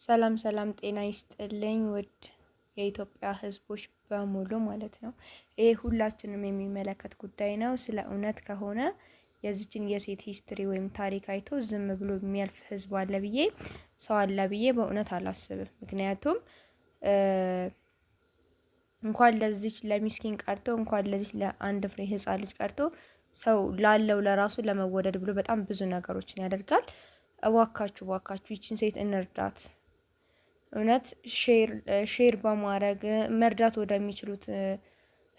ሰላም ሰላም ጤና ይስጥልኝ ውድ የኢትዮጵያ ሕዝቦች በሙሉ ማለት ነው። ይሄ ሁላችንም የሚመለከት ጉዳይ ነው። ስለ እውነት ከሆነ የዚችን የሴት ሂስትሪ ወይም ታሪክ አይቶ ዝም ብሎ የሚያልፍ ሕዝብ አለ ብዬ ሰው አለ ብዬ በእውነት አላስብም። ምክንያቱም እንኳን ለዚች ለሚስኪን ቀርቶ እንኳን ለዚች ለአንድ ፍሬ ሕፃን ልጅ ቀርቶ ሰው ላለው ለራሱ ለመወደድ ብሎ በጣም ብዙ ነገሮችን ያደርጋል። እባካችሁ እባካችሁ ይችን ሴት እንርዳት። እውነት ሼር በማድረግ መርዳት ወደሚችሉት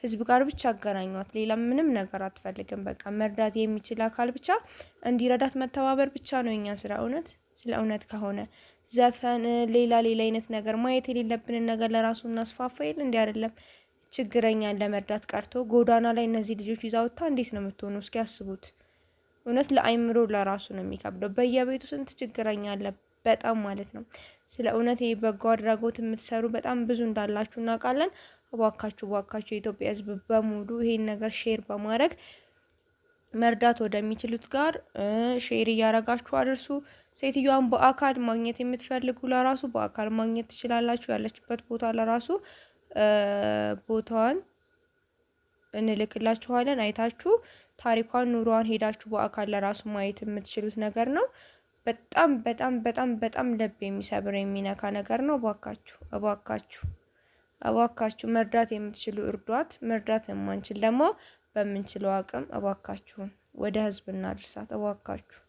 ህዝብ ጋር ብቻ አገናኟት። ሌላ ምንም ነገር አትፈልግም። በቃ መርዳት የሚችል አካል ብቻ እንዲረዳት መተባበር ብቻ ነው የኛ ስራ። እውነት ስለ እውነት ከሆነ ዘፈን፣ ሌላ አይነት ነገር ማየት የሌለብንን ነገር ለራሱ እናስፋፋ የለ እንዴ? አይደለም ችግረኛን ለመርዳት ቀርቶ ጎዳና ላይ እነዚህ ልጆች ይዛውታ እንዴት ነው የምትሆነው? እስኪ ያስቡት። እውነት ለአይምሮ ለራሱ ነው የሚከብደው። በየቤቱ ስንት ችግረኛ አለ፣ በጣም ማለት ነው። ስለ እውነት በጎ አድራጎት የምትሰሩ በጣም ብዙ እንዳላችሁ እናውቃለን። እባካችሁ የኢትዮጵያ ሕዝብ በሙሉ ይሄን ነገር ሼር በማድረግ መርዳት ወደሚችሉት ጋር ሼር እያረጋችሁ አድርሱ። ሴትዮዋን በአካል ማግኘት የምትፈልጉ ለራሱ በአካል ማግኘት ትችላላችሁ። ያለችበት ቦታ ለራሱ ቦታዋን እንልክላችኋለን። አይታችሁ ታሪኳን፣ ኑሯን ሄዳችሁ በአካል ለራሱ ማየት የምትችሉት ነገር ነው። በጣም በጣም በጣም በጣም ልብ የሚሰብር የሚነካ ነገር ነው። እባካችሁ መርዳት የምትችሉ እርዷት። መርዳት የማንችል ደግሞ በምንችለው አቅም እባካችሁን ወደ ህዝብ እናድርሳት። እባካችሁ